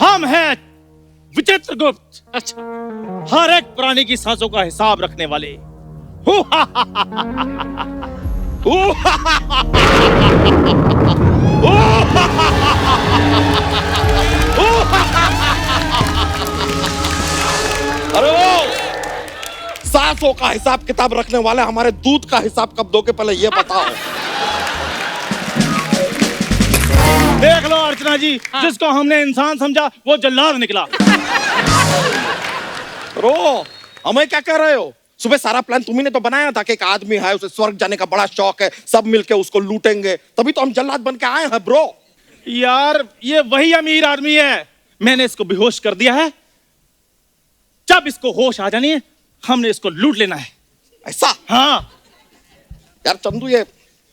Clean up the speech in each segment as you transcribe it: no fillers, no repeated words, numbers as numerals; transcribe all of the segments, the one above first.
हम हैं विचित्रगुप्त। अच्छा, हर एक प्राणी की सांसों का हिसाब रखने वाले। अरे सांसों का हिसाब किताब रखने वाले हमारे दूध का हिसाब कब दोगे पहले ये बताओ। देख लो अर्चना जी, जिसको हमने इंसान समझा वो जल्लाद निकला। रो हमें क्या कह रहे हो? सुबह सारा प्लान तुम्ही ने तो बनाया था कि एक आदमी है, उसे स्वर्ग जाने का बड़ा शौक है, सब मिलके उसको लूटेंगे, तभी तो हम जल्लाद बन के आए हैं ब्रो। यार ये वही अमीर आदमी है, मैंने इसको बेहोश कर दिया है। जब इसको होश आ जानी है हमने इसको लूट लेना है। ऐसा? हाँ यार चंदू ये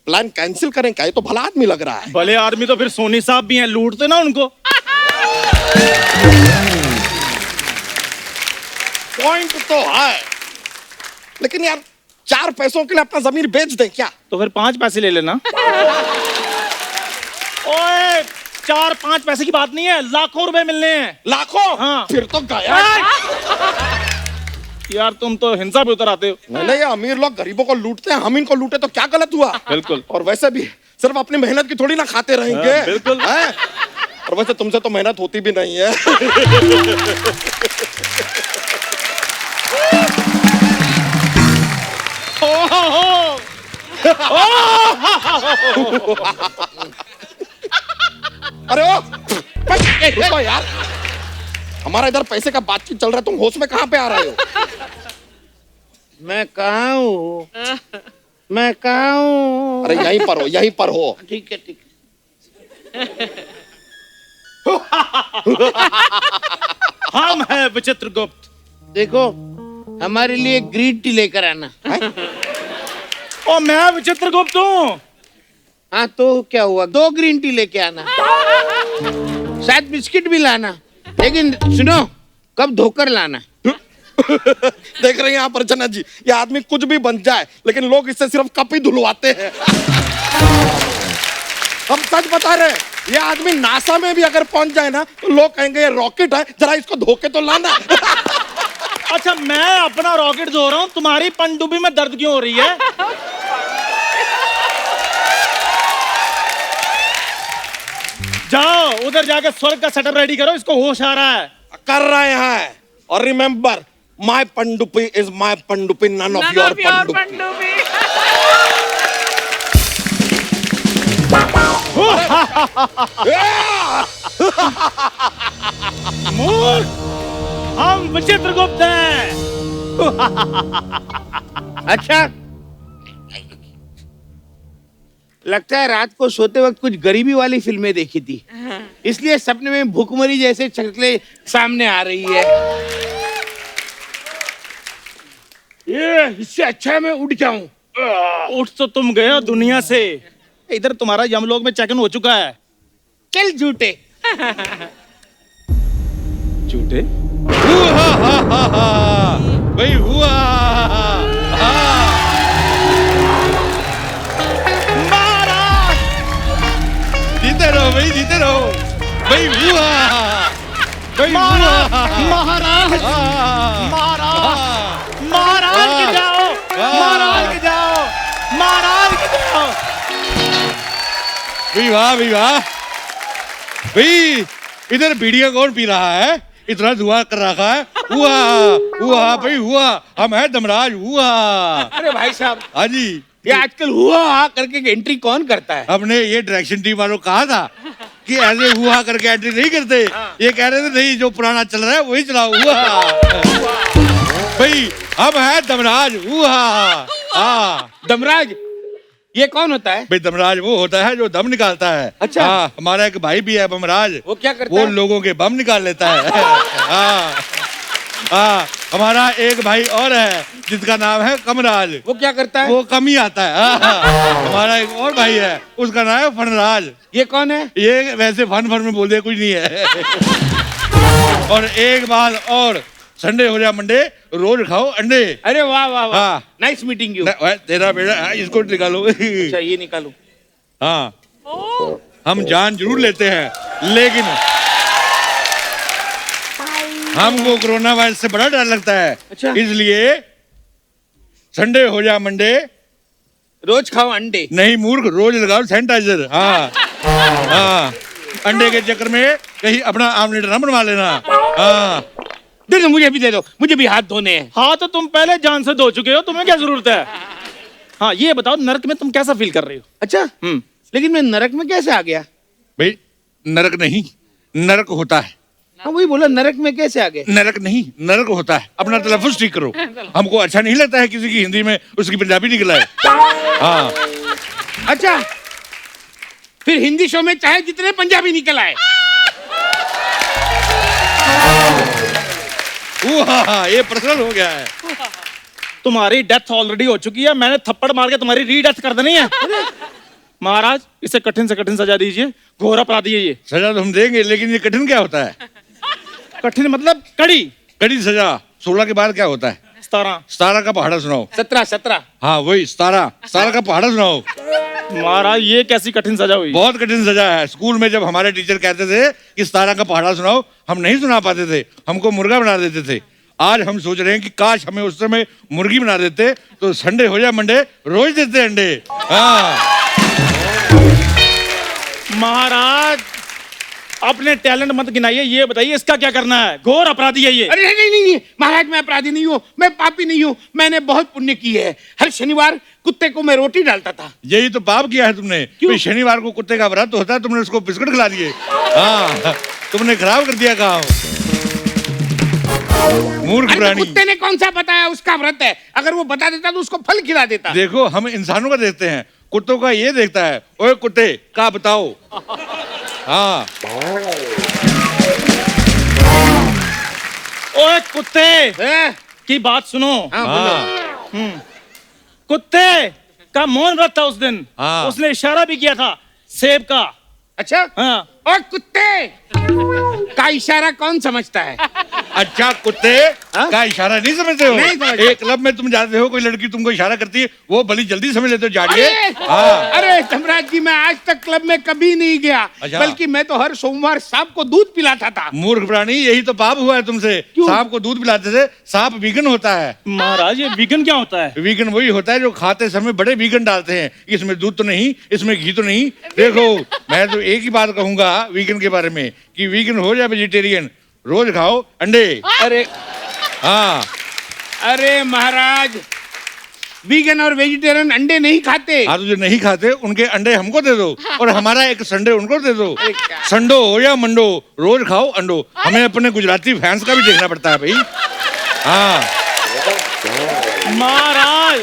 प्लान कैंसिल करें क्या? ये तो भला आदमी लग रहा है। भले आदमी तो फिर सोनी साहब भी हैं, लूटते ना उनको। पॉइंट तो है, लेकिन यार 4 पैसों के लिए अपना जमीन बेच दें क्या? तो फिर 5 पैसे ले लेना। ओए 4-5 पैसे की बात नहीं है, लाखों रुपए मिलने हैं। लाखों? हाँ। फिर तो गया। यार तुम तो हिंसा पे उतर आते हो। नहीं, ये अमीर लोग गरीबों को लूटते हैं, हम इनको लूटे तो क्या गलत हुआ? बिल्कुल। और वैसे भी सिर्फ अपनी मेहनत की थोड़ी ना खाते रहेंगे। हाँ, बिल्कुल। हैं? और वैसे तुमसे तो मेहनत होती भी नहीं है। अरे ओ रुको यार, हमारा इधर पैसे का बातचीत चल रहा है, तुम होश में कहाँ पे आ रहे हो? मैं कहाँ हूँ? मैं कहाँ हूँ? अरे यहीं पर हो, यहीं पर हो। ठीक है ठीक है। हम हैं विचित्रगुप्त। देखो हमारे लिए ग्रीन टी लेकर आना। ओ मैं विचित्रगुप्त हूँ। हाँ तो क्या हुआ, 2 ग्रीन टी लेके आना, शायद बिस्किट भी लाना, लेकिन सुनो कब धोकर लाना। देख रहे हैं आप अर्चना जी, ये आदमी कुछ भी बन जाए लेकिन लोग इससे सिर्फ कप ही धुलवाते हैं। हम सच बता रहे हैं, ये आदमी नासा में भी अगर पहुंच जाए ना तो लोग कहेंगे ये रॉकेट है, जरा इसको धोके तो लाना। अच्छा मैं अपना रॉकेट धो रहा हूँ, तुम्हारी पनडुब्बी में दर्द क्यों हो रही है? जाओ उधर जाके स्वर्ग का सेटअप रेडी करो, इसको होश आ रहा है। कर रहे हैं। और रिमेम्बर, माय पनडुब्बी इज माय पनडुब्बी, नन ऑफ योर पनडुब्बी। मूर्ख, हम विचित्रगुप्त हैं। अच्छा लगता है रात को सोते वक्त कुछ गरीबी वाली फिल्में देखी थी, इसलिए सपने में भूखमरी जैसे शक्लें सामने आ रही है। ये इससे अच्छा है मैं उठ जाऊं। उठ तो तुम गए हो दुनिया से, इधर तुम्हारा यमलोक में चेक इन हो चुका है। चल झूठे। झूठे? भाई हुआ। जीते रहो भाई, जीते रहो भाई। हुआ भाई, महाराज महाराज महाराज की जाओ, महाराज की जाओ, महाराज की जाओ। भाई वाह, भाई वाह। भाई इधर बीड़िया कौन पी रहा है? इतना धुआं कर रखा है। हुआ हुआ भाई हुआ, हम है दमराज। हुआ। अरे भाई साहब, हाँ जी, ये आजकल हुआ करके एंट्री कौन करता है? हमने ये डायरेक्शन टीम वालों को कहा था कि ऐसे हुआ करके एंट्री नहीं करते। ये कह रहे थे नहीं, जो पुराना चल रहा है वही चलाओ। हुआ भाई, हम है दमराज। हुआ। हाँ दमराज ये कौन होता है? भाई दमराज वो होता है जो दम निकालता है। अच्छा। हाँ, हमारा एक भाई भी है बमराज। वो क्या करता वो है? लोगों के बम निकाल लेता है। हाँ हाँ, हमारा एक भाई और है जिसका नाम है कमराज। वो क्या करता है? वो कम ही आता है। हाँ। हमारा एक और भाई है, उसका नाम है फनराज। ये कौन है? ये वैसे फन फन में बोल दे, कुछ नहीं है। और एक बात और, संडे हो जाए मंडे, रोज खाओ अंडे। अरे वाह वाह वाह, हाँ। Nice meeting you. तेरा बेटा, इसको निकालो। अच्छा ये निकालो। हाँ, हम जान जरूर लेते हैं, लेकिन हमको कोरोना वायरस से बड़ा डर लगता है। अच्छा। इसलिए संडे हो या मंडे, रोज खाओ अंडे। नहीं मूर्ख, रोज लगाओ सैनिटाइजर। हाँ हाँ, अंडे के चक्कर में कहीं अपना आमलेट ना बनवा लेना। हाँ, दे दो, मुझे भी दे दो, मुझे भी हाथ धोने हैं। हाँ तो तुम पहले जान से धो चुके हो, तुम्हें क्या जरूरत है? हाँ ये बताओ, नरक में तुम कैसा फील कर रही हो? अच्छा, लेकिन मैं नरक में कैसे आ गया? भाई नरक नहीं, नरक होता है। हाँ वही बोला, नरक में कैसे आ गए? नरक नहीं, नरक होता है। अपना तलफ्फुज ठीक करो। हमको अच्छा नहीं लगता है किसी की हिंदी में उसकी पंजाबी निकला है। हाँ, अच्छा, फिर हिंदी शो में चाहे जितने पंजाबी निकल आए। ये पर्सनल हो गया है। तुम्हारी डेथ ऑलरेडी हो चुकी है, मैंने थप्पड़ मार के तुम्हारी रीडेथ कर देनी है। महाराज इसे कठिन से कठिन सजा दीजिए, घोर अपराधी है ये। सजा तो हम देंगे, लेकिन ये कठिन क्या होता है? कठिन मतलब कड़ी। कड़ी सजा। 16 के बाद क्या होता है? 17। 17 का पहाड़ा सुनाओ। 17। हाँ वही 17 का पहाड़ा सुनाओ। महाराज ये कैसी कठिन सजा हुई? बहुत कठिन सजा है। स्कूल में जब हमारे टीचर कहते थे कि 17 का पहाड़ा सुनाओ, हम नहीं सुना पाते थे, हमको मुर्गा बना देते थे। आज हम सोच रहे हैं कि काश हमें उस समय मुर्गी बना देते, तो संडे हो या मंडे रोज देते अंडे। हाँ महाराज अपने टैलेंट मत गिनाइए, ये बताइए इसका क्या करना है? घोर अपराधी है ये। अरे नहीं, महाराज मैं अपराधी नहीं हूँ, मैं पापी नहीं हूँ। मैंने बहुत पुण्य की है। हर शनिवार कुत्ते को मैं रोटी डालता था। यही तो पाप किया है तुमने। क्यों? शनिवार को कुत्ते का व्रत होता है, तुमने उसको बिस्कुट खिला दिए। हाँ, तुमने खराब कर दिया काम। मूर्ख अरे प्राणी। कुत्ते ने कौन सा बताया उसका व्रत है? अगर वो बता देता तो उसको फल खिला देता। देखो हम इंसानों का देखते हैं, कुत्तों का ये देखता है। ओए कुत्ते का बताओ। हाँ, ओए कुत्ते हैं? की बात सुनो। हाँ, बोलो। कुत्ते का मौन व्रत था उस दिन। हाँ। उसने इशारा भी किया था सेब का। अच्छा, हाँ। और कुत्ते का इशारा कौन समझता है? अच्छा कुत्ते हाँ? का इशारा नहीं समझते हो? नहीं समझते। एक क्लब में तुम जाते हो, कोई लड़की तुमको इशारा करती है, वो बड़ी जल्दी समझ लेते हो। जाड़िए। अरे हाँ। अरे सम्राट जी, मैं आज तक क्लब में कभी नहीं गया। अच्छा। बल्कि मैं तो हर सोमवार सांप को दूध पिलाता था। मूर्ख प्राणी, यही तो पाप हुआ है तुमसे। क्यों? सांप को दूध पिलाते थे। सांप वीगन होता है। महाराज ये वीगन क्या होता है? वीगन वही होता है जो खाते समय बड़े वीगन डालते हैं। इसमें दूध तो नहीं, इसमें घी तो नहीं। देखो मैं तो एक ही बात कहूंगा वीगन के बारे में, कि वीगन हो या वेजिटेरियन, रोज खाओ अंडे। अरे हाँ, अरे महाराज, वीगन और वेजिटेरियन अंडे नहीं खाते। हाँ तो जो नहीं खाते उनके अंडे हमको दे दो, और हमारा एक संडे उनको दे दो। अरे क्या? संडो हो या मंडो, रोज खाओ अंडो। हमें अपने गुजराती फैंस का भी देखना पड़ता है भाई। हाँ, महाराज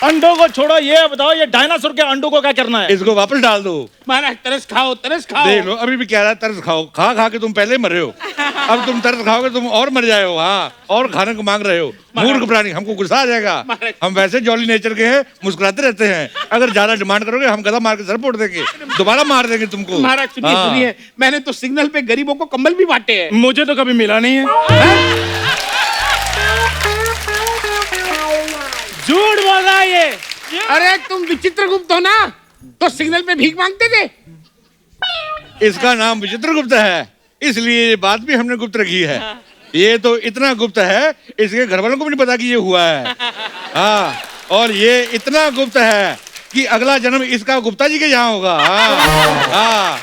अंडों को छोड़ो, ये बताओ ये डायनासोर के अंडों को क्या करना है? इसको वापस डाल दो। महाराज तरस खाओ, तरस खाओ। देख लो अभी भी कह रहा है तरस खाओ। खा खा के तुम पहले मर रहे हो, अब तुम तरस खाओगे तुम और मर जाए हो। हाँ, और खाने को मांग रहे हो। मूर्ख प्राणी, हमको गुस्सा आ जाएगा। हम वैसे जॉली नेचर के हैं, मुस्कुराते रहते हैं। अगर ज्यादा डिमांड करोगे हम गदा मार के सर फोड़ देंगे, दोबारा मार देंगे तुमको। महाराज सुनिए, हाँ। सुनिए, मैंने तो सिग्नल पे गरीबों को कंबल भी बांटे हैं। मुझे तो कभी मिला नहीं है। झूठ बोल रहा है ये। अरे तुम विचित्र गुप्त हो ना, तो सिग्नल पे भीख मांगते थे। इसका नाम विचित्र गुप्त है, इसलिए ये बात भी हमने गुप्त रखी है। ये तो इतना गुप्त है, इसके घर वालों को भी नहीं पता कि ये हुआ है। हाँ, और ये इतना गुप्त है कि अगला जन्म इसका गुप्ता जी के यहाँ होगा। हाँ, हाँ,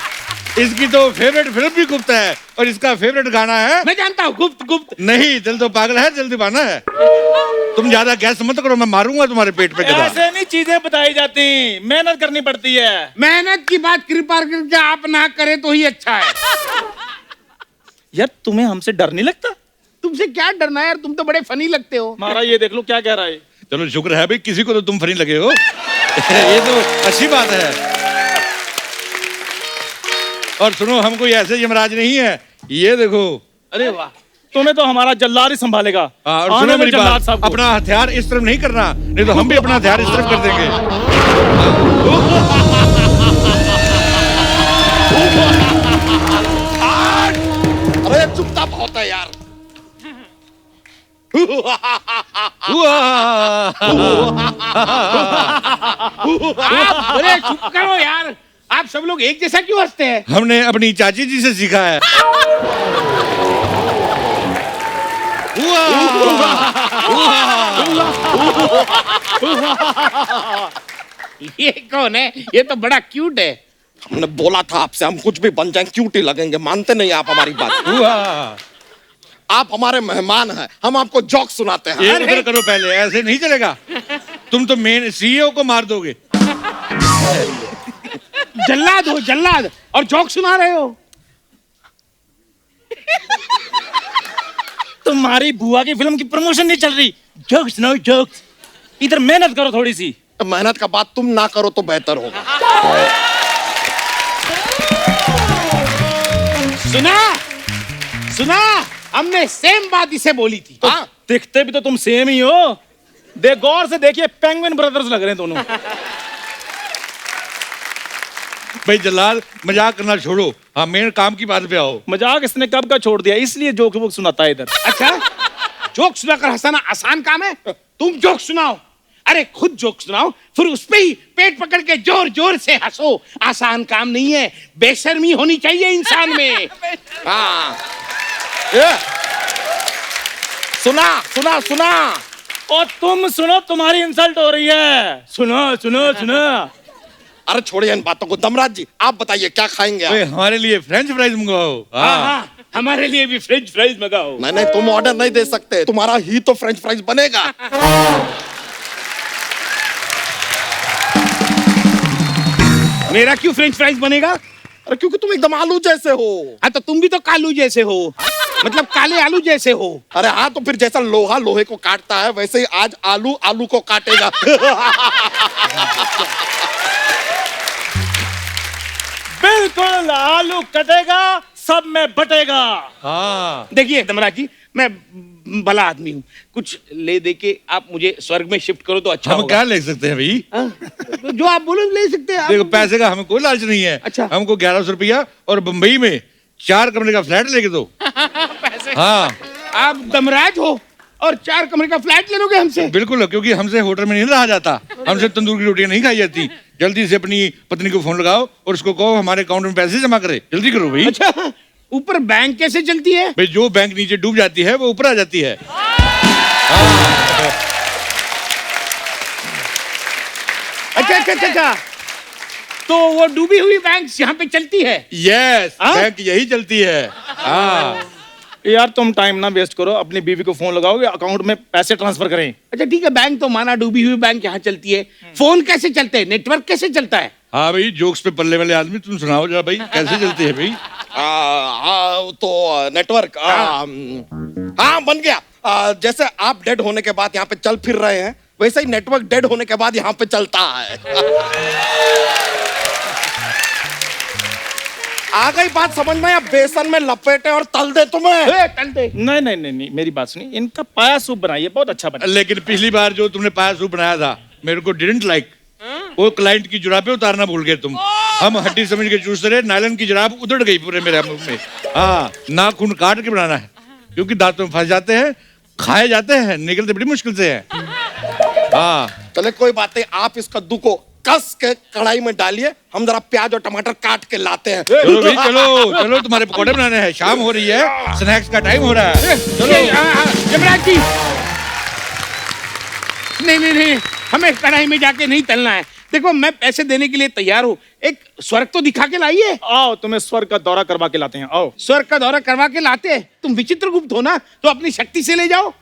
इसकी तो फेवरेट फिल्म भी गुप्त है, और इसका फेवरेट गाना है। मैं जानता हूँ, गुप्त गुप्त। नहीं, दिल तो पागल है, दिल दीवाना है। तुम ज्यादा गैस मत करो, मैं मारूंगा तुम्हारे पेट पे गदा। ऐसे नहीं चीजें बताई जाती, मेहनत करनी पड़ती है। मेहनत की बात कृपा करके आप ना करें तो ही अच्छा है। यार तुम्हें हमसे डर नहीं लगता? तुमसे क्या डरना है यार, तुम तो बड़े फनी लगते हो। महाराज ये देख लो क्या कह रहा है। चलो शुक्र है भाई, किसी को तो तुम फनी लगे हो। ये तो अच्छी बात है। और सुनो, हम कोई ऐसे यमराज नहीं है। ये देखो। अरे वाह, तुम्हें तो हमारा जल्लाद ही संभालेगा। हाँ, और आने सुनो दो मेरी जल्लाद बात, साहब को। अपना हथियार इस तरफ नहीं करना, नहीं तो हम भी अपना हथियार इस तरफ कर देंगे। अरे चुपचाप होता है यार। अरे चुप करो यार, आप सब लोग एक जैसा क्यों हंसते हैं? हमने अपनी चाची जी से सीखा है। ये कौन है? ये तो बड़ा क्यूट है। हमने बोला था आपसे हम कुछ भी बन जाएं क्यूट ही लगेंगे, मानते नहीं आप हमारी बात। आप हमारे मेहमान हैं, हम आपको जोक सुनाते हैं। ये उधर करो पहले, ऐसे नहीं चलेगा। तुम तो मेन सीईओ को मार दोगे। जल्लाद हो जल्लाद, और जोक सुना रहे हो। तुम्हारी बुआ की फिल्म की प्रमोशन नहीं चल रही, जोक्स नो जोक्स। इधर मेहनत करो थोड़ी सी। मेहनत का बात तुम ना करो तो बेहतर होगा। सुना सुना, हमने सेम बात इसे बोली थी। तो दिखते भी तो तुम सेम ही हो। देख गौर से देखिए, पेंगुइन ब्रदर्स लग रहे हैं दोनों। भाई जल्लाद, मजाक करना छोड़ो, हाँ मेन काम की बात पे आओ। मजाक इसने कब का छोड़ दिया, इसलिए जोक वोक सुनाता है इधर। अच्छा, जोक सुनाकर हंसाना आसान काम है? तुम जोक सुनाओ। अरे खुद जोक सुनाओ, फिर उस पे ही पेट पकड़ के जोर जोर से हंसो। आसान काम नहीं है, बेशर्मी होनी चाहिए इंसान में। हाँ, ये सुना सुना सुना। और तुम सुनो, तुम्हारी इंसल्ट हो रही है। सुनो सुनो सुनो। अरे छोड़िए इन बातों को। दमराज जी आप बताइए क्या खाएंगे आप? भाई हमारे लिए फ्रेंच फ्राइज मंगवाओ। हाँ हाँ, हमारे लिए भी फ्रेंच फ्राइज मंगाओ। नहीं नहीं, तुम ऑर्डर नहीं दे सकते, तुम्हारा ही तो फ्रेंच फ्राइज बनेगा। मेरा क्यों फ्रेंच फ्राइज बनेगा? अरे क्योंकि तुम एकदम आलू जैसे हो। हाँ तो तुम भी तो कालू जैसे हो, मतलब काले आलू जैसे हो। अरे हाँ, तो फिर जैसा लोहा लोहे को काटता है वैसे ही आज आलू आलू को काटेगा। बिल्कुल, आलू कटेगा, सब में बटेगा। हाँ देखिए दमराज जी, मैं भला आदमी हूँ, कुछ ले दे के आप मुझे स्वर्ग में शिफ्ट करो तो अच्छा हम होगा। क्या ले सकते हैं भाई? हाँ, तो जो आप बोलो ले सकते हैं आप। देखो पैसे का हमें कोई लालच नहीं है। अच्छा। हमको 1100 रुपया और बम्बई में 4 कमरे का फ्लैट लेके दो। हाँ आप दमराज हो और 4 कमरे का फ्लैट ले लोगे हमसे? बिल्कुल, क्योंकि हमसे होटल में नहीं रहा जाता, हमसे तंदूर की रोटियां नहीं खाई जाती। जल्दी से अपनी पत्नी को फोन लगाओ और उसको कहो हमारे अकाउंट में पैसे जमा करे। जल्दी करो भाई। अच्छा, ऊपर बैंक कैसे चलती है? भाई जो बैंक नीचे डूब जाती है वो ऊपर आ जाती है। अच्छा अच्छा अच्छा अच्छा, तो वो डूबी हुई बैंक यहाँ पे चलती है? यस, हाँ? बैंक यही चलती है। हाँ यार तुम टाइम ना वेस्ट करो, अपनी बीवी को फोन लगाओगे, अकाउंट में पैसे ट्रांसफर करें। अच्छा ठीक है, बैंक तो माना डूबी हुई बैंक यहाँ चलती है, फोन कैसे चलते हैं, नेटवर्क कैसे चलता है? हाँ भाई, जोक्स पे पल्ले वाले आदमी तुम सुनाओ जरा भाई, कैसे चलती है भाई? तो नेटवर्क हाँ बन गया। जैसे आप डेड होने के बाद यहाँ पे चल फिर रहे हैं, वैसे ही नेटवर्क डेड होने के बाद यहाँ पे चलता है। आ गई बात समझ में? या बेसन में लपेटे और तल दे तुम्हें? तल दे। नहीं नहीं नहीं नहीं, मेरी बात सुनिए, इनका पाया सूप बनाइए, बहुत अच्छा बना। लेकिन पिछली बार जो तुमने पाया सूप बनाया था मेरे को डिडंट लाइक। वो क्लाइंट की जुराबें उतारना भूल गए तुम। हम हड्डी समझ के चूस रहे, नायलॉन की जुराब उधड़ गई पूरे मेरे मुंह में। हाँ, नाखून काट के बनाना है क्योंकि दांतों में फंस जाते हैं, खाए जाते हैं, निकलते बड़ी मुश्किल से हैं। हाँ चले कोई बात नहीं, आप इस कद्दू को कस के कढ़ाई में डालिए, हम जरा प्याज और टमाटर काट के लाते हैं। चलो भाई, चलो चलो, तुम्हारे पकौड़े बनाने हैं, शाम हो रही है, स्नैक्स का टाइम हो रहा है। चलो यमराज जी, नहीं नहीं नहीं, हमें कढ़ाई में जाके नहीं तलना है। देखो मैं पैसे देने के लिए तैयार हूँ, एक स्वर्ग तो दिखा के लाइए। आओ, तुम्हें स्वर्ग का दौरा करवा के लाते हैं, आओ। स्वर्ग का दौरा करवा के लाते हैं? तुम विचित्र गुप्त हो ना, तो अपनी शक्ति से ले जाओ।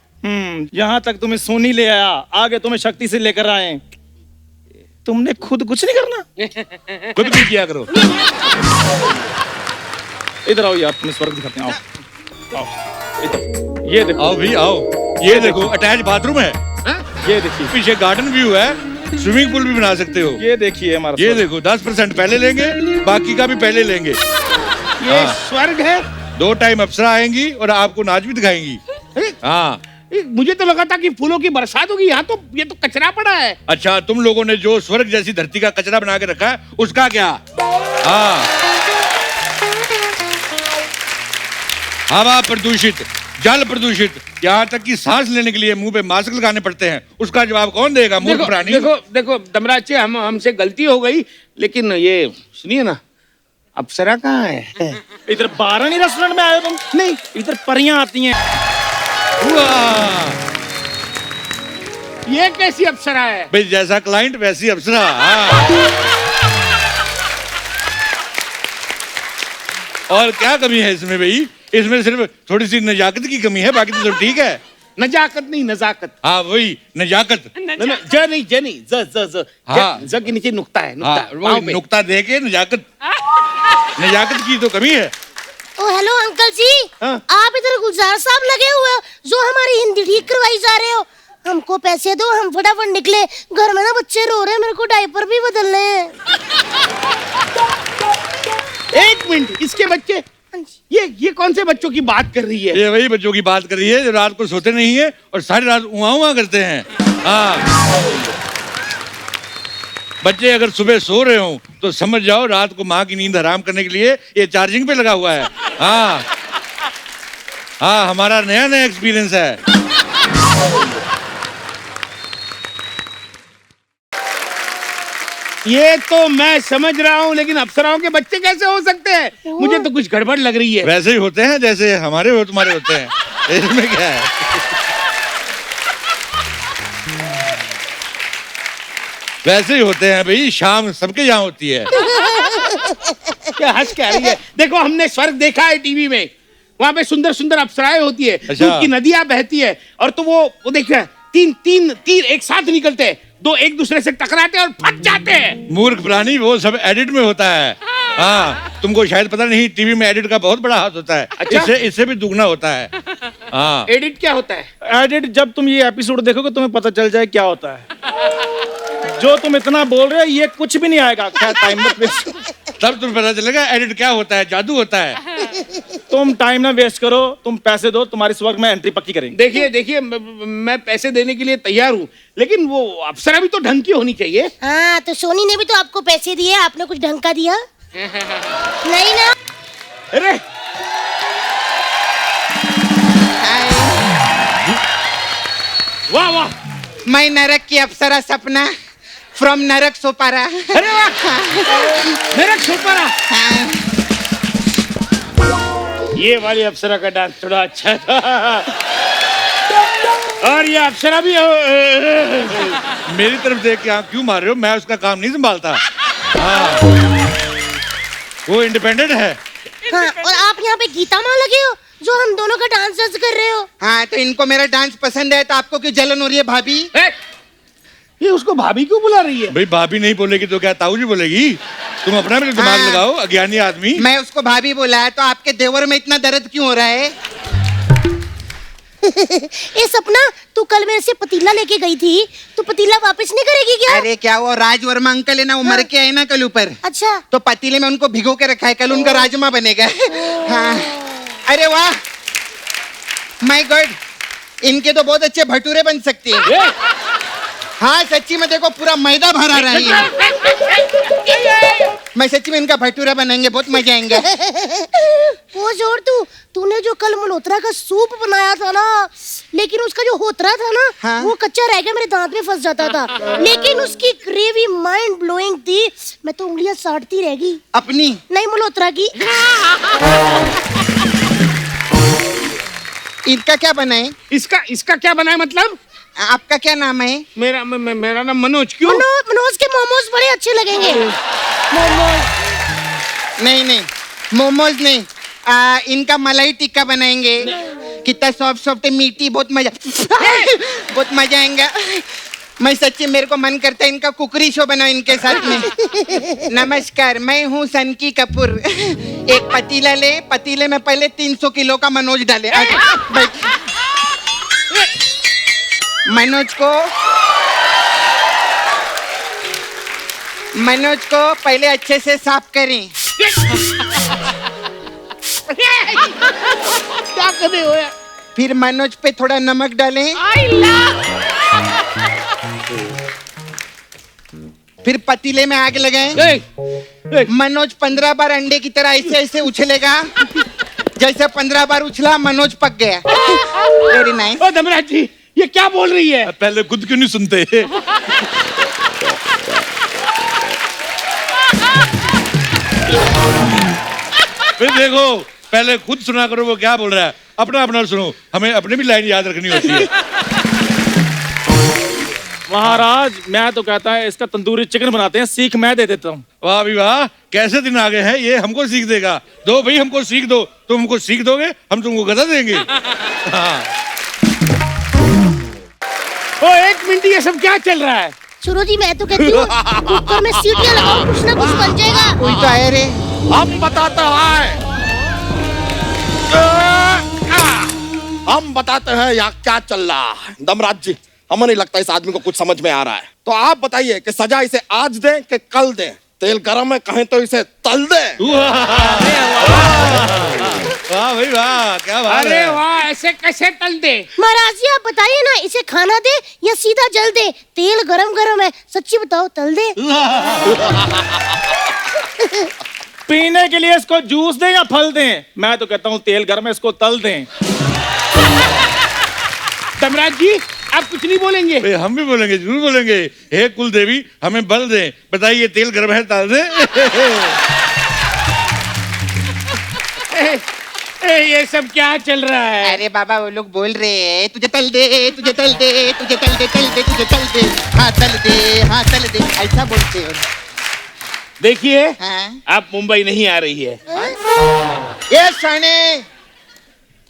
यहाँ तक तुम्हें सोनी ले आया, आगे तुम्हें शक्ति से लेकर आए। तुमने खुद कुछ नहीं करना, खुद भी किया करो। इधर आओ यार, तुम्हें स्वर्ग दिखाते हैं, आओ आओ इधर। ये देखो, आओ भी आओ, ये देखो अटैच बाथरूम है, ये देखिए, पीछे गार्डन व्यू है, स्विमिंग पूल भी बना सकते हो। ये देखिए हमारा ये स्वर्ग। देखो 10% पहले लेंगे, बाकी का भी पहले लेंगे। ये स्वर्ग है? 2 टाइम अप्सरा आएंगी और आपको नाच भी दिखाएंगी। हाँ मुझे तो लगा था कि फूलों की बरसात होगी, यहाँ तो ये तो कचरा पड़ा है। अच्छा, तुम लोगों ने जो स्वर्ग जैसी धरती का कचरा बना के रखा है उसका क्या? हाँ, हवा प्रदूषित, जल प्रदूषित, यहाँ तक कि सांस लेने के लिए मुंह पे मास्क लगाने पड़ते हैं। उसका जवाब कौन देगा? मूर्ख देखो प्राणी। देखो देखो धर्मराज जी, हमसे गलती हो गई, लेकिन ये सुनिए ना, अप्सरा कहाँ है? इधर बारानी रेस्टोरेंट में आए हो तुम? नहीं, इधर परियां आती हैं। वाह! ये कैसी अप्सरा है? भाई जैसा क्लाइंट वैसी अप्सरा। हाँ। और क्या कमी है इसमें भाई? इसमें सिर्फ थोड़ी सी नजाकत की कमी है, बाकी तो सब ठीक है। नजाकत नहीं, नजाकत। हाँ वही नजाकत। ज नहीं, ज नहीं, ज हाँ। ज के नीचे नुक्ता है, हाँ नुक्ता वो पाँव पे। नुक्ता दे के नजाकत। नजाकत की तो कमी है। ओ हेलो अंकल जी, हाँ? आप इधर गुलजार साहब लगे हुए हो जो हमारी हिंदी ठीक करवाई जा रहे हो। हमको पैसे दो, हम फटाफट निकले, घर में ना बच्चे रो रहे हैं, मेरे को डायपर भी बदलने हैं। 1 मिनट, इसके बच्चे? ये कौन से बच्चों की बात कर रही है? ये वही बच्चों की बात कर रही है जो रात को सोते नहीं है और सारी रात उआ करते हैं। हाँ, बच्चे अगर सुबह सो रहे हो तो समझ जाओ रात को माँ की नींद हराम करने के लिए ये चार्जिंग पे लगा हुआ है। हाँ हाँ, हमारा नया नया एक्सपीरियंस है। ये तो मैं समझ रहा हूँ, लेकिन अप्सराओं के बच्चे कैसे हो सकते हैं? मुझे तो कुछ गड़बड़ लग रही है। वैसे ही होते हैं जैसे हमारे हो तुम्हारे होते हैं। इसमें क्या है? वैसे ही होते हैं भाई, शाम सबके यहाँ होती है। क्या हंस क्या रही है? देखो, हमने स्वर्ग देखा है टीवी में, वहां पे सुंदर सुंदर अप्सराएं होती है, अच्छा। दूध की नदियां बहती है, और तो वो देखिए तीन तीर एक साथ निकलते हैं, दो एक दूसरे से टकराते हैं और फट जाते हैं। मूर्ख प्राणी, वो सब एडिट में होता है। हाँ, तुमको शायद पता नहीं, टीवी में एडिट का बहुत बड़ा हाथ होता है। अच्छा? इससे भी दुगना होता है। हाँ, एडिट क्या होता है? एडिट, जब तुम ये एपिसोड देखोगे तुम्हें पता चल जाए क्या होता है। जो तुम इतना बोल रहे हो ये कुछ भी नहीं आएगा। क्या टाइम मत वेस्ट, तब तुम्हें पता चलेगा एडिट क्या होता है। जादू होता है। तुम टाइम ना वेस्ट करो, तुम पैसे दो, तुम्हारी स्वर्ग में एंट्री पक्की करेंगे। देखिए मैं पैसे देने के लिए तैयार हूँ, लेकिन वो अप्सरा भी तो ढंग की होनी चाहिए। हाँ, तो सोनी ने भी तो आपको पैसे दिए, आपने कुछ ढंग का दिया नहीं ना? अरे वाह वाह, मैं नरक की अप्सरा सपना फ्रॉम नरक सोपारा। अरे वाह, मेरा छोपरा। ये वाली अप्सरा का डांस थोड़ा अच्छा था, और ये अप्सरा भी मेरी तरफ देख के आप क्यों मार रहे हो? मैं उसका काम नहीं संभालता। हाँ, वो इंडिपेंडेंट है। हाँ, और आप यहाँ पे गीता माँ लगे हो जो हम दोनों का डांस जज कर रहे हो। हाँ, तो इनको मेरा डांस पसंद है, तो आपको क्यों जलन हो रही है भाभी? ये उसको भाभी क्यों बुला रही है? भाई भाभी नहीं बोलेगी तो क्या ताऊ जी बोलेगी? तुम अपना भी दिमाग हाँ। लगाओ, अज्ञानी आदमी। मैं उसको भाभी बोला है, तो आपके देवर में इतना दर्द क्यों हो रहा है? ए सपना, तू कल मेरे से पतीला लेके गई थी, तू पतीला वापस नहीं करेगी क्या? अरे क्या वो राज वर्मा अंकल है ना, वो मर के आए ना कल ऊपर, अच्छा, तो पतीले में उनको भिगो के रखा है, कल उनका राजमा बनेगा। हाँ, अरे वाह, माय गॉड, इनके तो बहुत अच्छे भटूरे बन सकते हैं। हाँ सच्ची में, देखो पूरा मैदा भरा रहा है। मैं सच्ची में इनका भटूरा बनाएंगे, बहुत मजा आएंगे। वो जोर तूने जो कल मल्होत्रा का सूप बनाया था ना, लेकिन उसका जो होतरा था ना, हाँ? वो कच्चा रह गया, मेरे दांत में फंस जाता था। लेकिन उसकी ग्रेवी माइंड ब्लोइंग थी, मैं तो उंगलियां चाटती रह गई। अपनी नहीं, मल्होत्रा की। इनका क्या बना है? इसका क्या बना है? मतलब आपका क्या नाम है? मेरा नाम मनोज। क्यों? मनोज के मोमोज बड़े अच्छे लगेंगे। नहीं, मोमोज नहीं, इनका मलाई टिक्का बनाएंगे। कितना सॉफ्ट मीठी, बहुत मजा आएगा। मैं सच्ची, मेरे को मन करता है इनका कुकरी शो बनाओ इनके साथ में। नमस्कार, मैं हूँ सनकी कपूर। एक पतीला ले, पतीले में पहले 300 किलो का मनोज डाले। मनोज को पहले अच्छे से साफ करें। क्या कर रहे हो यार? फिर मनोज पे थोड़ा नमक डालें। फिर पतीले में आग लगाएं। मनोज 15 बार अंडे की तरह ऐसे ऐसे उछलेगा जैसे 15 बार उछला मनोज पक गया। Very nice. ओ धर्मराज जी, ये क्या बोल रही है? पहले खुद क्यों नहीं सुनते? फिर देखो, पहले खुद सुना करो वो क्या बोल रहा है, अपना अपना सुनो, हमें अपनी भी लाइन याद रखनी होती है। महाराज मैं तो कहता है इसका तंदूरी चिकन बनाते हैं, सीख मैं दे देता हूँ। वाह भी वाह, कैसे दिन आ गए हैं, ये हमको सीख देगा। दो भाई हमको सीख दो, तुम हमको सीख दोगे, हम तुमको गधा देंगे। हाँ। ओ एक मिनट, ये सब क्या चल रहा है? सुनो जी, मैं तो कहती हूँ कुकर में सीटियां लगाओ, कुछ ना कुछ बन जाएगा। कोई तो आया रे। हम बताते हैं, हम बताते हैं यहाँ क्या चल रहा है। दमराज जी, हमें नहीं लगता इस आदमी को कुछ समझ में आ रहा है, तो आप बताइए कि सजा इसे आज दें कि कल दें? तेल गरम है, कहें तो इसे तल दें। वाह भाई वाह, क्या बात अरे है। वाह, ऐसे कैसे तल दे? महाराज जी आप बताइए ना, इसे खाना दे या सीधा जल दे? तेल गरम गरम है, सच्ची बताओ, तल दे? पीने के लिए इसको जूस दें या फल दें? मैं तो कहता हूँ तेल गर्म है, इसको तल दें। धर्मराज जी, आप कुछ नहीं बोलेंगे? भाई हम भी बोलेंगे, जरूर बोलेंगे। हे कुल देवी, हमें बल दें, बताइए तेल गर्म है, तल दे। ये सब क्या चल रहा है? अरे बाबा, वो लोग बोल रहे हैं तुझे तल दे, तुझे तल दे, तुझे तल दे, तल दे, तुझे तल दे, हाँ तल दे, हाँ तल दे, ऐसा बोलते हो। देखिए, हाँ? आप मुंबई नहीं आ रही है। ये साने,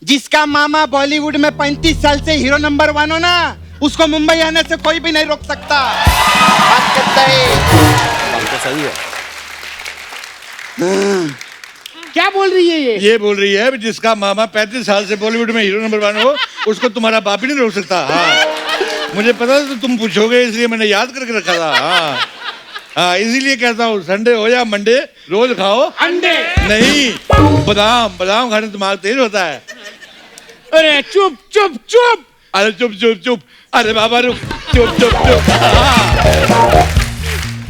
जिसका मामा बॉलीवुड में 35 साल से हीरो नंबर 1 हो ना, उसको मुंबई आने से कोई भी नहीं रोक सकता। बात करता है। तो सही है। क्या बोल रही है ये? ये बोल रही है भी जिसका मामा 35 साल से बॉलीवुड में हीरो नंबर 1 हो, उसको तुम्हारा बाप ही नहीं रोक सकता। हाँ, मुझे पता था तो तुम पूछोगे, इसलिए मैंने याद करके रखा था। हाँ हाँ, इसीलिए कहता हूँ संडे हो या मंडे, रोज खाओ अंडे। नहीं, बादाम, बादाम खाने दिमाग तेज होता है। अरे चुप चुप चुप। अरे चुप चुप चुप, अरे बाबा रुक, चुप चुप चुप। हाँ।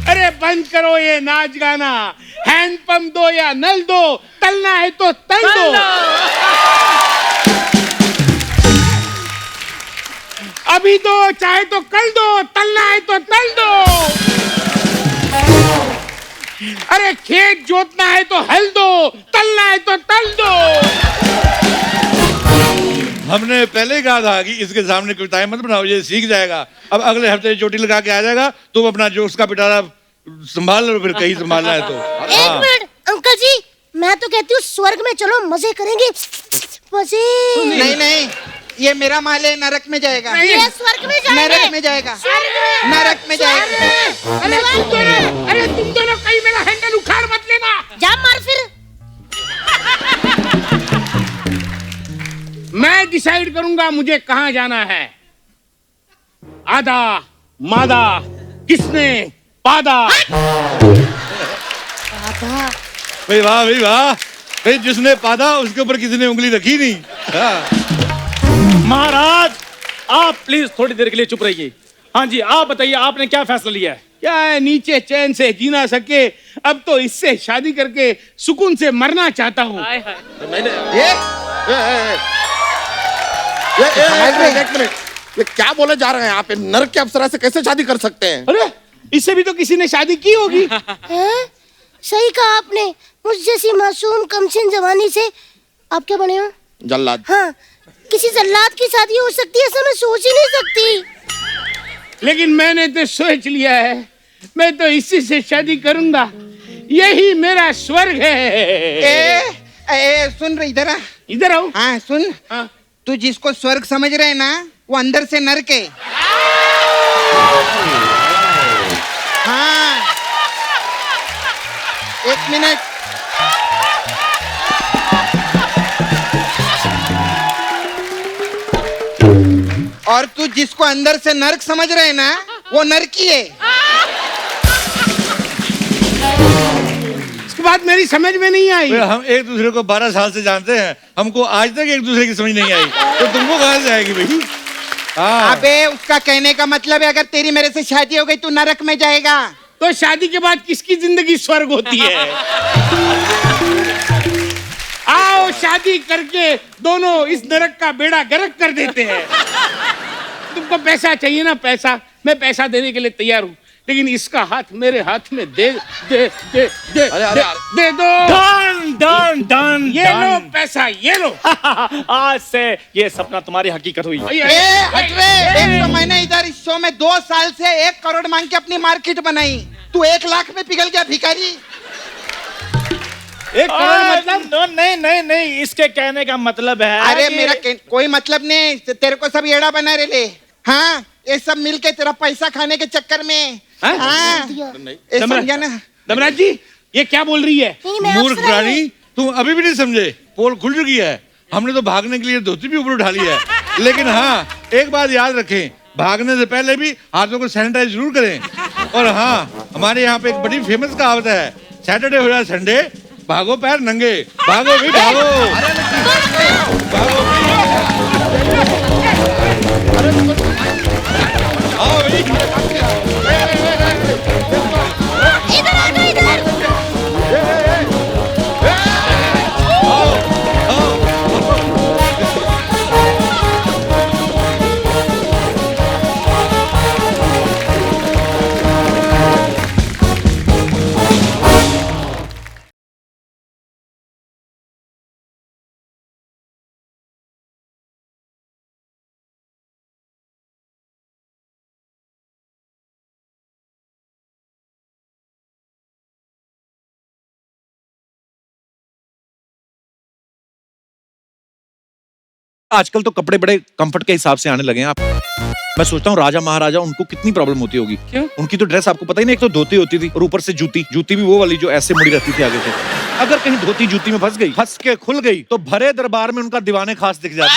अरे बंद करो ये नाच गाना, हैंडपंप दो या नल दो, तलना है तो तल दो। अभी दो, चाहे तो कल दो, तलना है तो तल दो। अरे खेत जोतना है तो हल दो, तलना है तो तल दो। हमने पहले ही कहा था कि इसके सामने कोई टाइम मत बनाओ, ये सीख जाएगा। अब अगले हफ्ते चोटी लगा के आ जाएगा, तुम अपना जोश का पिटारा संभाल लो, फिर कहीं संभालना है तो। एक मिनट अंकल जी, मैं तो कहती हूँ स्वर्ग में चलो, मजे करेंगे, मजे। नहीं नहीं, ये मेरा माल है, नरक में जाएगा। ये स्वर्ग में जाएंगे। नरक में जाएगा, नरक में जाएगा। अरे तुम दोनों कहीं मेरा हैंडल उखाड़ मत लेना। जा मार फिर। मैं डिसाइड करूंगा मुझे कहां जाना है। आधा मादा किसने पादा। भाई वाह भाई वाह, भाई जिसने पादा उसके ऊपर किसी ने उंगली रखी नहीं। हाँ। महाराज आप प्लीज थोड़ी देर के लिए चुप रहिए। हाँ जी, आप बताइए आपने क्या फैसला लिया है? क्या है, नीचे चैन से जी ना सके, अब तो इससे शादी करके सुकून से मरना चाहता हूँ। एक मिनट, ये क्या बोले जा रहे हैं आप? नरक के अप्सरा से कैसे शादी कर सकते हैं? अरे इससे भी तो किसी ने शादी की होगी। हैं? सही कहा आपने, मुझ जैसी मासूम कमसिन जवानी से आप क्या बने हो? जल्लाद। हाँ, किसी जल्लाद की शादी हो सकती है, ऐसा मैं सोच ही नहीं सकती। लेकिन मैंने तो सोच लिया है, मैं तो इसी से शादी करूंगा, यही मेरा स्वर्ग है। सुन रही, इधर आ। इधर आओ। हाँ सुन, हाँ। तू जिसको स्वर्ग समझ रहे है ना, वो अंदर से नरक है। हाँ, एक मिनट। और तू जिसको अंदर से नरक समझ रहे है ना, वो नरकी है। इसके बाद मेरी समझ में नहीं आई। हम एक दूसरे को 12 साल से जानते हैं, हमको आज तक एक दूसरे की समझ नहीं आई, तो तुमको कहाँ से आएगी भाई? हाँ। अबे उसका कहने का मतलब है, अगर तेरी मेरे से शादी हो गई तू नरक में जाएगा। तो शादी के बाद किसकी जिंदगी स्वर्ग होती है? आओ शादी शादी करके दोनों इस नरक का बेड़ा गर्क कर देते हैं। तुमको पैसा चाहिए ना, पैसा, मैं पैसा देने के लिए तैयार हूँ, लेकिन इसका हाथ मेरे हाथ में दे दे दे दे अरे, दे, अरे। दे दो। डन डन डन ये लो पैसा, ये लो। आज से ये सपना तुम्हारी हकीकत हुई। हट रे, एक तो मैंने इधर इस शो में 2 साल से 1 करोड़ मांग के अपनी मार्केट बनाई, तू 1 लाख में पिघल गया भिखारी। 1 करोड़ मतलब? नहीं नहीं नहीं, इसके कहने का मतलब है अरे कि- मेरा कोई मतलब नहीं, तेरे को सब एड़ा बना रहे ले। हाँ, ये सब मिलके तेरा पैसा खाने के चक्कर में। हाँ? हाँ, ये समझा ना? दमराज जी, ये क्या बोल रही है? नहीं, मैं मूर्ख अप्सरा प्राणी, हूँ। तुम अभी भी नहीं समझे। पोल खुल चुकी है, हमने तो भागने के लिए धोती भी ऊपर उठा ली है। लेकिन हाँ, एक बात याद रखें, भागने से पहले भी हाथों को सैनिटाइज जरूर करें। और हाँ, हमारे यहाँ पे एक बड़ी फेमस कहावत है, सैटरडे हो जाए संडे, भागो पैर नंगे। भागो भी भागो, भागो भी। आओ भाई। इधर आ जाओ, इधर। आजकल तो कपड़े बड़े कंफर्ट के हिसाब से आने लगे हैं। आप, मैं सोचता हूँ राजा महाराजा उनको कितनी प्रॉब्लम होती होगी। क्यों? उनकी तो ड्रेस आपको पता ही नहीं, एक तो धोती होती थी और ऊपर से जूती, जूती भी वो वाली जो ऐसे मुड़ी रहती थी आगे से। अगर कहीं धोती जूती में फंस गई, फंस के खुल गई, तो भरे दरबार में उनका दीवाने खास दिख जाता।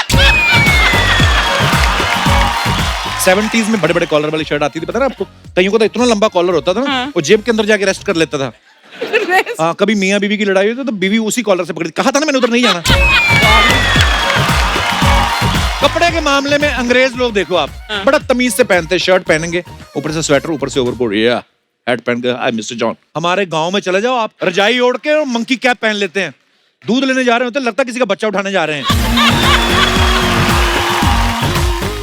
70s में बड़े बड़े कॉलर वाली शर्ट आती थी, पता ना आपको? कईयों को तो इतना लंबा कॉलर होता था ना, वो जेब के अंदर जाके रेस्ट कर लेता था। हाँ, कभी मियाँ बीवी की लड़ाई हुई तो बीवी उसी कॉलर से पकड़ी। कहा था ना मैंने उधर नहीं जाना। कपड़े के मामले में अंग्रेज लोग देखो आप, बड़ा तमीज से पहनते हैं। शर्ट पहनेंगे, ऊपर से स्वेटर, ऊपर से ओवरकोट, या हैट पहन के, हाय मिस्टर जॉन। हमारे गांव में चले जाओ आप, रजाई ओढ़ के और मंकी कैप पहन लेते हैं। दूध लेने जा रहे होते, लगता किसी का बच्चा उठाने जा रहे हैं।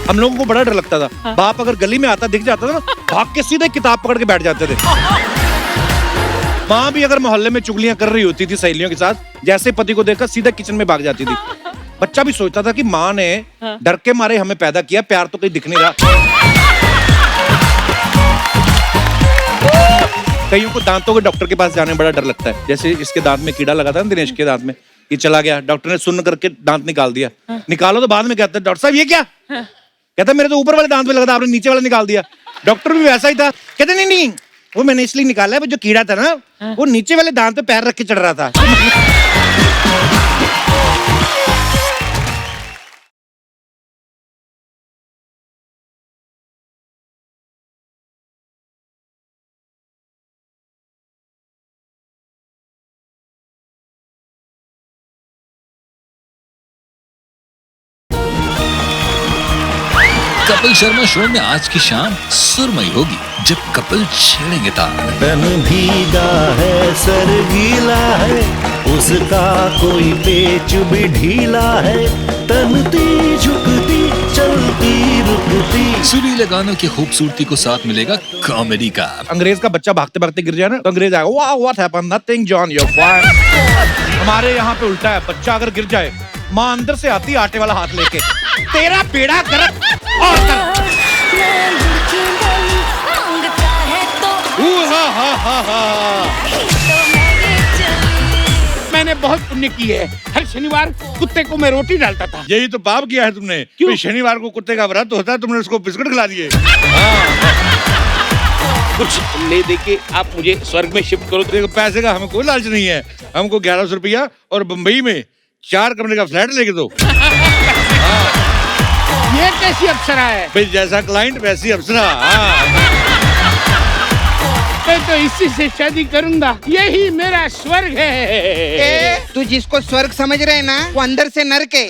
हम लोगों को बड़ा डर लगता था। बाप अगर गली में आता दिख जाता था ना, भाग के सीधे किताब पकड़ के बैठ जाते थे। माँ भी अगर मोहल्ले में चुगलियां कर रही होती थी सहेलियों के साथ, जैसे पति को देखकर सीधा किचन में भाग जाती थी। बच्चा भी सोचता था कि माँ ने डर के मारे हमें पैदा किया, प्यार तो कहीं दिख नहीं रहा। कईयों को दांतों के डॉक्टर के पास जाने में बड़ा डर लगता है। जैसे इसके दांत में कीड़ा लगा था ना, दिनेश के दांत में, ये चला गया, डॉक्टर ने सुन्न करके दांत निकाल दिया। निकालो तो बाद में कहता है, डॉक्टर साहब ये क्या? कहता मेरे तो ऊपर वाले दांत में लगा था, आपने नीचे वाला निकाल दिया। डॉक्टर भी वैसा ही था, कहते नहीं नहीं, वो मैंने इसलिए निकाला है, वो जो कीड़ा था ना, वो नीचे वाले दांत पे पैर रख के चढ़ रहा था। कपिल शर्मा शो में आज की शाम सुरमई होगी जब कपिल छेड़ेंगे तार। तन भीगा है, सर गीला है, उसका कोई पेच भी ढीला है, तनती झुकती चलती रुकती। सुरीले गानों की खूबसूरती को साथ मिलेगा कॉमेडी का। अंग्रेज का बच्चा भागते भागते गिर जाए ना, तो अंग्रेज आएगा, वाह what happened, nothing John, you are fine. हमारे यहाँ पे उल्टा है, बच्चा अगर गिर जाए, माँ अंदर से आती आटे वाला हाथ लेके, तेरा बेड़ा गर्क और गर्क। मैंने बहुत पुण्य की है, हर शनिवार कुत्ते को मैं रोटी डालता था। यही तो पाप किया है तुमने। क्यों? कि शनिवार को कुत्ते का व्रत होता है, तुमने उसको बिस्कुट खिला दिए। कुछ ले दे के आप मुझे स्वर्ग में शिफ्ट करो। देखो, पैसे का हमें कोई लालच नहीं है, हमको 1100 रुपया और बम्बई में 4 कमरे का फ्लैट लेके दो। ये कैसी अप्सरा है? भाई जैसा क्लाइंट वैसी अप्सरा। हाँ। मैं तो इसी से शादी करूंगा, यही मेरा स्वर्ग है। तू जिसको स्वर्ग समझ रहे ना, वो अंदर से नरक है।